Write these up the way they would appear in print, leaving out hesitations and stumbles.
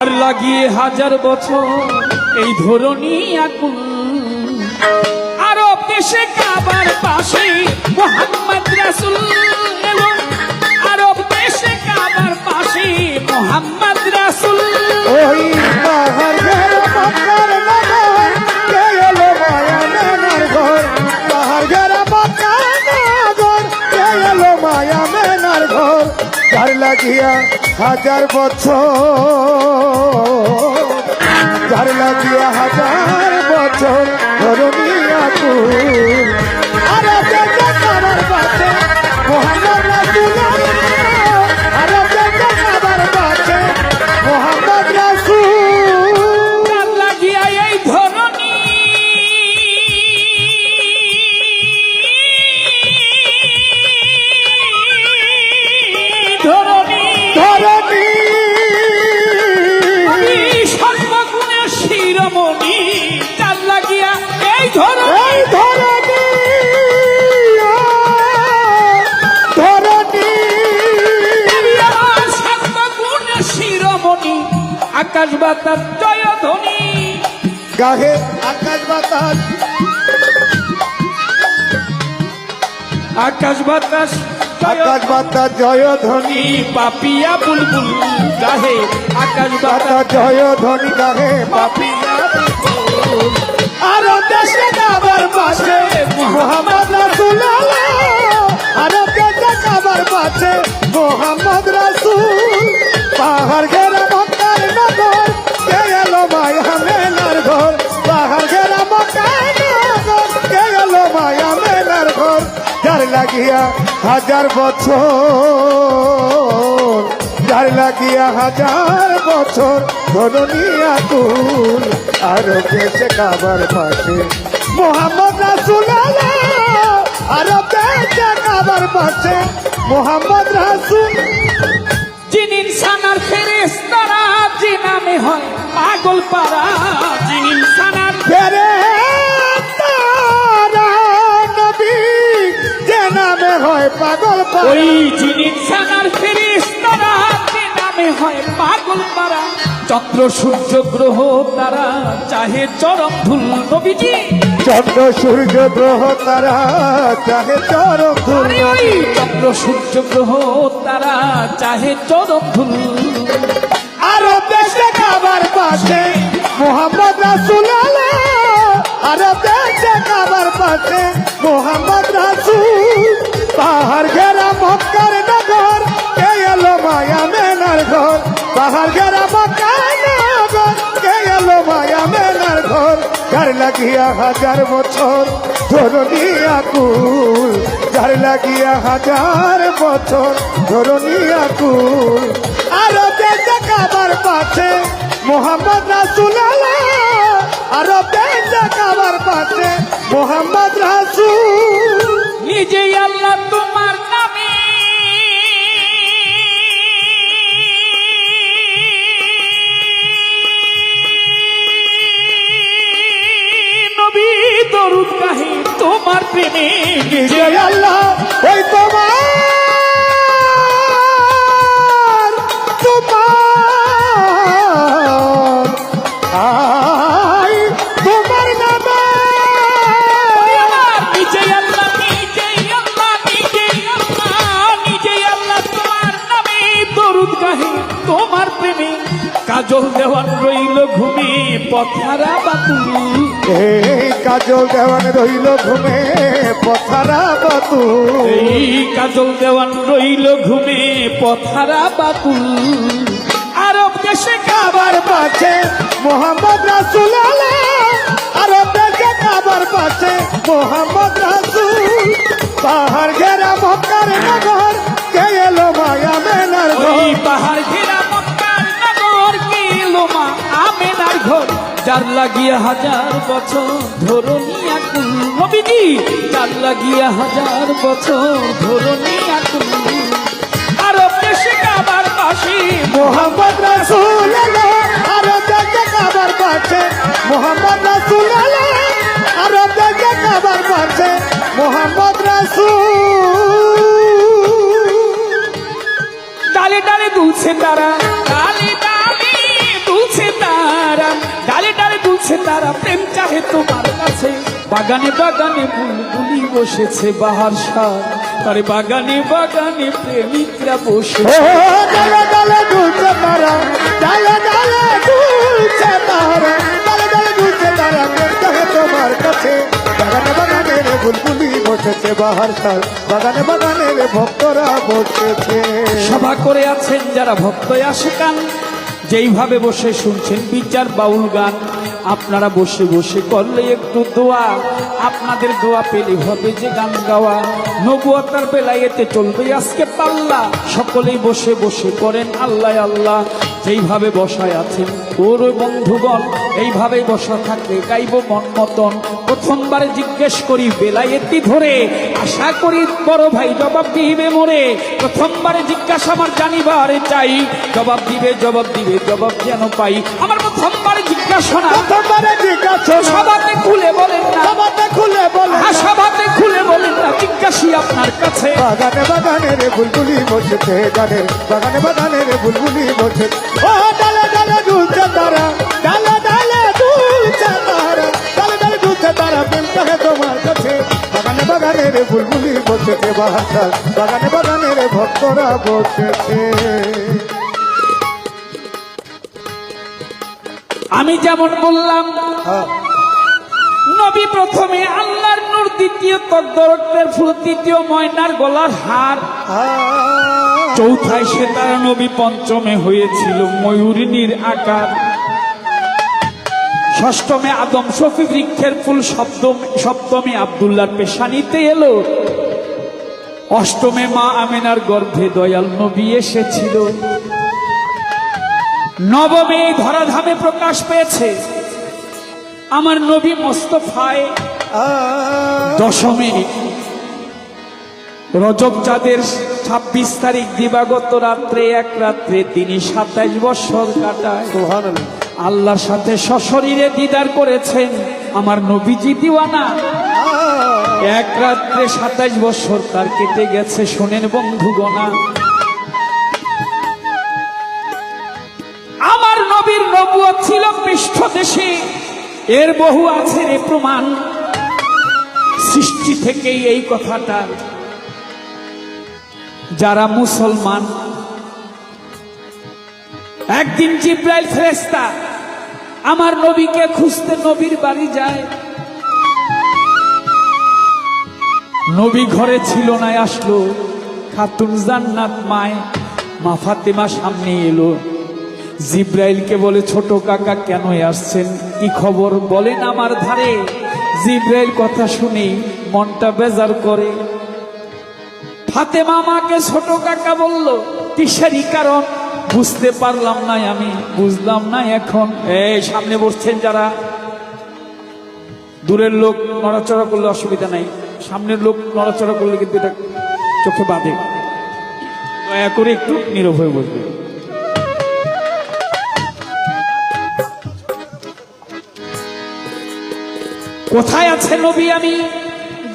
আর লাগিয়ে হাজার বছর এই ধরনী আকুল আরব দেশে কাবার পাশে মোহাম্মদ রাসূল এলো আরব দেশে কাবার পাশে মোহাম্মদ রাসূল ওই পাহাড়ের মক্কার নগর কে এলো মায়ামেনার ঘর পাহাড়ের মক্কার নগর কে এলো মায়ামেনার ঘর যার লাগিয়া হাজার বছর যার লাগিয়া হাজার বছর ধরনী আকুল আরব দেশে কাবার পাশে মোহাম্মদ রাসূল আরব দেশে কাবার পাশে মোহাম্মদ রাসূল তার লাগিয়া এই ধরনী ধরনী ধরনী সর্বগুণের শিরোমণি তার লাগিয়া এই ধরনী এই ধরনী ধরনী সর্বগুণের শিরোমণি আকাশ বাতাস জয় ধ্বনি গাহে আকাশ বাতাস আকাশ বাতাস আকাশ বাতাস জয় ধ্বনি পাপিয়া বুলবুল গাহে আকাশ বাতাস বাতাস জয় ধ্বনি গাহে পাপিয়া বুলবুল আরব দেশে কাবার পাশে মোহাম্মদ রাসূল আরব দেশে কাবার পাশে মোহাম্মদ রাসূল পাহাড় ঘেরা মক্কার নগর কে এলো মায়ামেনার ঘর পাহাড় ঘেরা মক্কার নগর কে এলো মায়ামেনার ঘর যার লাগিয়া হাজার বছর যার লাগিয়া হাজার বছর ধরনী আকুল আরব দেশে কাবার পাশে মোহাম্মদ রাসূল আরব দেশে কাবার পাশে মোহাম্মদ রাসূল যিনি ইনসানার ফেরেশতারা যে নামে হয় পাগল পারা যিনি ইনসানার ফেরেশতারা নবী যে নামে হয় পাগল ওই যিনি ইনসানার ফেরেশতারা যে নামে হয় পাগল পারা চন্দ্র সূর্য গ্রহ তারা চাহে চরম ধুল নবীজি চন্দ্র সূর্য গ্রহ তারা চাহে চরম ধুল আরে ওই চন্দ্র সূর্য গ্রহ তারা চাহে চরম ধুল আরব দেশে কাবার পাশে মোহাম্মদ রাসূল আরব দেশে কাবার পাশে মোহাম্মদ রাসূল পাহাড় ঘেরা মক্কার নগর কে এলো মায়ামেনার ঘর পাহাড় ঘেরা মক্কার নগর কে এলো মায়ামেনার ঘর যার লাগিয়া হাজার বছর ধরনী আকুল যার লাগিয়া হাজার বছর ধরনী আকুল আরব দেশে কাবার পাশে মোহাম্মদ রাসূল আরব দেশে কাবার পাশে মোহাম্মদ রাসূল নিজে আল্লাহ তোমার নামে নবী দরুদ গাহে তোমার প্রেমে নিজে আল্লাহ ওই তোমার আই তোমার নামে নিজে আল্লাহ নিজে আল্লাহ নিজে আল্লাহ নিজে আল্লাহ তোমার নামে দরুদ গাহে তোমার প্রেমে কাজল দেওয়ান রইল ঘুমে পথারা বাতুল এই কাজল দেওয়ান রইল ঘুমে পথারা বাতু এই কাজল দেওয়ান রইল ঘুমে পথারা বাতুল আরব দেশে কাবার পাশে মোহাম্মদ রাসূল আরব দেশে কাবার পাশে মোহাম্মদ রাসূল পাহাড় ঘেরা মক্কার নগর কে এলো মায়ামেনার ওই ঘর পাহাড় ঘেরা মক্কার নগর কে এলো মা আমেনার ঘর যার লাগিয়া হাজার বছর ধরনী আকুল নবীজি যার লাগিয়া হাজার বছর ধরনী আকুল আরব দেশে কাবার পাশে মোহাম্মদ রাসূল আরব দেশে কাবার পাশে মোহাম্মদ রাসূল আরব দেশে কাবার পাশে মোহাম্মদ রাসূল ডালে ডালে দুলছে তারা ডালে ডালে চাহে তোমার কাছে। বাগানে বাগানে বুলবুলি বসেছে বাহার সার, আরে বাগানে বাগানে প্রেমিকরা বসে। ও ডালে ডালে দুলছে তারা, ডালে ডালে দুলছে তারা, ডালে ডালে দুলছে তারা, প্রেম চাহে তোমার কাছে। বাগানে বাগানে রে বুলবুলি বসেছে বাহার সার, বাগানে বাগানে রে ভক্তরা বসেছে। সভা করে আছেন যারা ভক্ত আশিকান, যেইভাবে বসে শুনছেন বিচার বাউল গান। আপনারা বসে বসে করলে একটু দোয়া, আপনাদের দোয়া পেলে হবে যে গান গাওয়া। নবুয়তার বেলায় এতে চলবে আজকে পাল্লা, সকলেই বসে বসে করেন আল্লাহ আল্লাহ। যেইভাবে বসায় আছেন ওর বন্ধুগণ, এইভাবেই বসা থাকলে গাইব মন মতন। প্রথমবারে জিজ্ঞেস করি বেলায়েতি ধরে, আশা করি বড় ভাই জবাব দিবে মোরে। প্রথমবারে জিজ্ঞাসা আমার জানিবারে চাই, জবাব দিবে জবাব দিবে জবাব যেন পাই। আমার প্রথমবারে জিজ্ঞাসা না, প্রথমবারে জিজ্ঞাসা না, সবাতে খুলে বলেন না, সবাতে খুলে বলে না। সবাতে খুলে বলেন না, জিজ্ঞাসি আপনার কাছে। বাগানে বাগানে রে বুলবুলি বসেছে গানে, বাগানে বাগানে রে বুলবুলি বসেছে। ও ডালে ডালে দুলছে তারা, ডালে ডালে দুলছে তারা, ডালে ডালে দুলছে তারা, প্রেম চাহে তোমার কাছে। বাগানে বাগানে রে বুলবুলি বসেছে বাহার সার, বাগানে বাগানে রে ভক্তরা বসেছে। আমি যেমন বললাম, হ্যাঁ, নবী প্রথমে আল্লাহর নূর, দ্বিতীয় তদ্দরক্তের ফুল, তৃতীয় ময়নার গলার হার, চৌথায় সেতারা নবী, পঞ্চমে হয়েছিল ময়ূরিনীর আকার, ষষ্ঠমে আদম শফি বৃক্ষের ফুল, সপ্তমে আব্দুল্লাহর পেশানিতে এলো, অষ্টমে মা আমেনার গর্ভে দয়াল নবী এসেছিল, নবমে ধরাধামে প্রকাশ পেয়েছে আমার নবী মোস্তফায়, দশমে রজব চাঁদের 26 তারিখ দিবাগত রাত্রে, এক রাত্রে তিনি 27 বছর কাটায় সুবহানাল্লাহ। আল্লাহর সাথে সশরীরে দিদার করেছেন আমার নবীজি দিওয়ানা। এক রাত্রে 27 বছর তার কেটে গেছে, শোনেন বন্ধুগণা। আমার নবীর নবুয়ত ছিল পৃষ্ঠদেশে, এর বহু আছে রে প্রমাণ। সৃষ্টি থেকেই এই কথাটা, যারা মুসলমান। একদিন জিব্রাইল ফেরেশতা আমার নবীকে খুঁজতে নবীর বাড়ি যায়। নবী ঘরে ছিল না, আসলো খাতুন জান্নাত মায় মা ফাতেমা সামনে এলো। জিব্রাইলকে বলে, ছোট কাকা কেন আসছেন, কি খবর বলেন আমার ধারে। জিব্রাইল কথা শুনে মনটা বেজার করে। ফাতেমা মাকে ছোট কাকা বলল, কিসেরই কারণ বুঝতে পারলাম না, আমি বুঝলাম না এখন। এই সামনে বসছেন যারা, দূরের লোক নড়াচড়া করলে অসুবিধা নাই, সামনের লোক নড়াচড়া করলে কিন্তু এটা চোখে বাঁধে। দয়া করে একটু নীরব হয়ে বসবে। কোথায় আছে নবী, আমি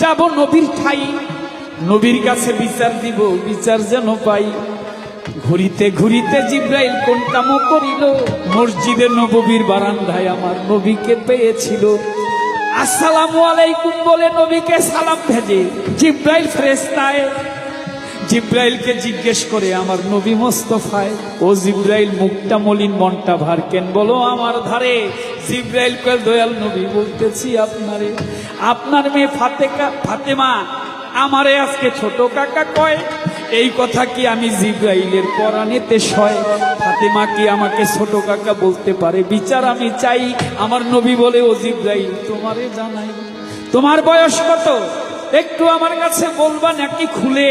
যাব নবীর ঠাই, নবীর কাছে বিচার দিব, বিচার যেন পাই। ঘুরিতে ঘুরিতে জিব্রাইল কোন কাম করিল, মসজিদে নববীর বারান্দায় আমার নবীকে পেয়েছিল। আসসালামু আলাইকুম বলে নবীকে সালাম ভেজে জিব্রাইল ফেরেশতায়। জিব্রাইলকে জিজ্ঞেস করে আমার নবী মোস্তফায়, ও জিব্রাইল মুখটা মলিন মনটা ভার কেন বলো আমার ধারে। জিব্রাইল কয়, দয়াল নবী বলতেছি আপনারে, আপনার মেয়ে ফাতেমা আমারে আজকে ছোট কাকা কয়। এই কথা কি আমি জিব্রাইলের পরাণেতে সয়? ফাতেমা কি আমাকে ছোট কাকা বলতে পারে? বিচার আমি চাই। আমার নবী বলে, ও জিব্রাইল তোমারে জানাই, তোমার বয়স কত একটু আমার কাছে বলবা নাকি খুলে?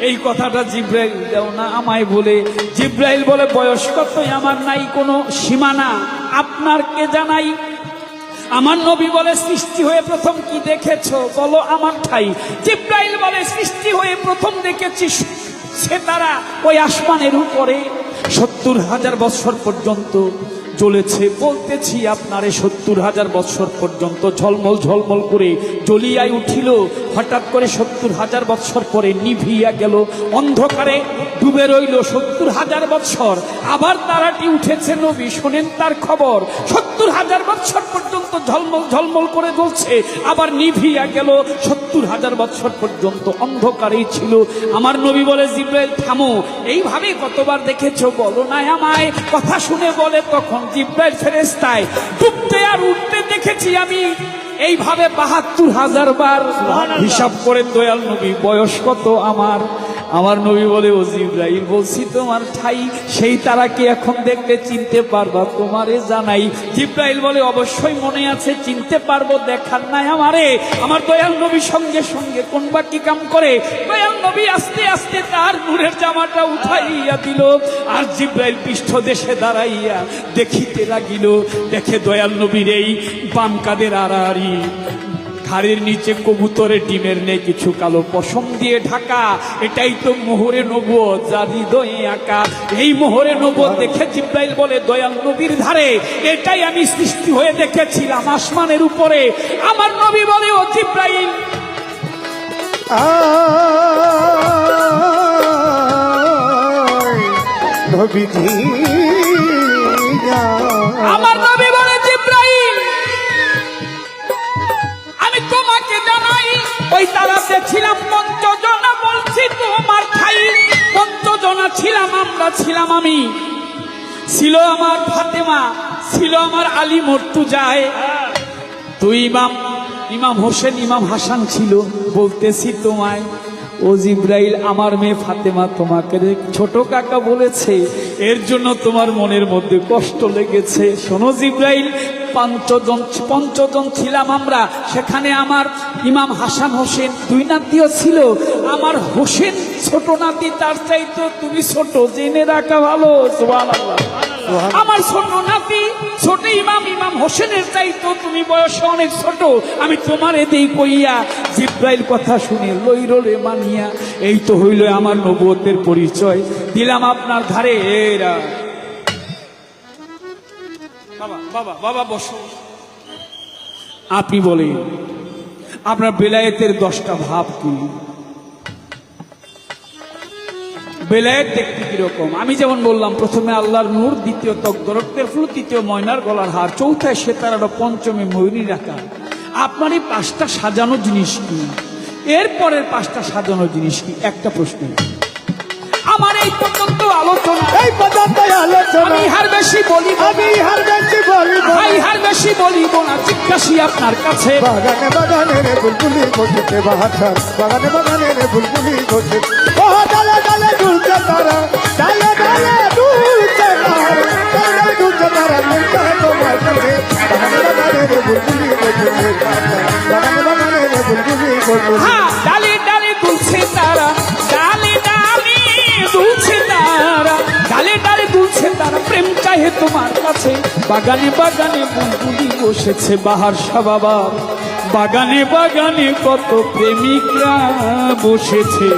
এই কথাটা জিব্রাইল দাও না আমায় বলে। জিব্রাইল বলে, বয়স কতই আমার নাই কোনো সীমানা, আপনার কে জানাই। আমার নবী বলে, সৃষ্টি হয়ে প্রথম কি দেখেছো বলো আমার ঠাই। জিব্রাইল বলে, সৃষ্টি হয়ে প্রথম দেখেছি সেতারা ওই আসমানের উপরে। 70,000 বৎসর পর্যন্ত চলেছে। বলতেছি আপনারে 70,000 বৎসর পর্যন্ত ঝলমল ঝলমল করে জ্বলিয়াই উঠিল। হঠাৎ করে 70,000 বৎসর পরে নিভিয়া গেল, অন্ধকারে ডুবে রইল 70,000 বৎসর। আবার তারাটি উঠেছে, নবী শোনেন তার খবর। 70,000 বৎসর পর্যন্ত ঝলমল ঝলমল করে জ্বলছে, আবার নিভিয়া গেল। 70,000 বৎসর পর্যন্ত অন্ধকারেই ছিল। আমার নবী বলে, জিব্রাইল থামো, এইভাবে কতবার দেখেছো বলো না আমায়। কথা শুনে বলে তখন জিব্রাইল ফেরেশতায় ডুবতে আর উঠতে দেখেছি আমি এইভাবে 72,000 বার। হিসাব করে দয়াল নবী বয়স কত আমার? আমার নবী বলে, ও জিব্রাইল বলছি তোমার ঠাই সেই তারাকে এখন দেখলে চিনতে পারবা, তোমারে জানাই। জিব্রাইল বলে, অবশ্যই মনে আছে, চিনতে পারবো, দেখার নাই আমারে। আমার দয়াল নবী সঙ্গে সঙ্গে কোন বা কি কাম করে, দয়াল নবী আস্তে আস্তে তার নূরের জামাটা উঠাইয়া দিল। আর জিব্রাইল পৃষ্ঠদেশে দাঁড়াইয়া দেখিতে লাগিল। দেখে দয়াল নবীর এই বাম কাদের আড়াআড়ি, ঘাড়ের নিচে কবুতরের ডিমের নেই কিছু কালো পশম দিয়ে ঢাকা। এটাই তো মোহরে নবুয়ত, যা হৃদয়ে আঁকা। এই মোহরে নবুয়ত দেখে জিব্রাইল বলে, দয়াল নবীর ধারে এটাই আমি সৃষ্টি হয়ে দেখেছিলাম আসমানের উপরে। আমার নবী বলে, ও জিব্রাইল, নবীজি আমার নবী বলে, জিব্রাইল আমি তোমাকে জানাই, ওই তারাতে ছিলাম 5 জনা, বলছি তোমার ঠাই 5 জনা ছিলাম আমরা, ছিলাম আমি, ছিল আমার ফাতেমা, ছিল আমার আলী মর্তুজায়, তুই ইমাম হোসেন, ইমাম হাসান ছিল। বলতেছি তোমায়, ও জিব্রাইল, আমার মেয়ে ফাতেমা তোমাকে ছোট কাকা বলেছে, এর জন্য তোমার মনের মধ্যে কষ্ট লেগেছে। শোনো জিব্রাইল, 5 জন ছিলাম আমরা, সেখানে আমার ইমাম হাসান হোসেন 2 নাতিও ছিল। আমার হোসেন ছোট নাতি, তার চাইতে তুমি ছোট, জেনে রাখা ভালো। সুবহানাল্লাহ। আমার ছোট নাতি ছোট ইমাম হোসেনের চাইতো তুমি বয়সে অনেক ছোট, আমি তোমার এতেই কইয়া। জিব্রাইল কথা শুনে লইল রে মানিয়া, এই তো হইল আমার নবুয়তের পরিচয়, দিলাম আপনার ধারে। এরা বাবা বাবা বাবা বসো। আপনি বলেন আপনার বেলায়েতের 10টা ভাব কি? বেলায়েত দেখতে কিরকম? আমি যেমন বললাম, প্রথমে আল্লাহর নূর, দ্বিতীয় তকদরক্তের ফুল, তৃতীয় ময়নার গলার হার, চৌথায় সেতারার, পঞ্চমে ময়ূরীর আকার। আপনার এই 5টা সাজানো জিনিস কি? এরপরের 5টা সাজানো জিনিস কি? একটা প্রশ্ন। আমার এই পর্যন্ত আলোচনা, আমি হার বেশি বলিব, হার বেশি বলিব না, জিজ্ঞাসি আপনার কাছে। বাগানে বাগানে রে বুলবুলি বসেছে বাহার, বাগানে বাগানে রে বুলবুলি বসেছে, ও ডালে ডালে দুলছে তারা, ডালে ডালে দুলছে তারা, ডালে ডালে দুলছে তারা, মিলতে হয় তোমার কাছে। বাগানে বাগানে রে বুলবুলি বসেছে বাগানে বাগানে রে বুলবুলি বসেছে। হ্যাঁ, ডালে ডালে দুলছে তারা, ডালে ডালে দুলছে তারা, ডালে ডালে দুলছে তারা, প্রেম চাহে তোমার কাছে। বাগানে বাগানে বুলবুলি বসেছে বাহার বাবা, বাগানে বাগানে কত প্রেমিকরা বসেছে।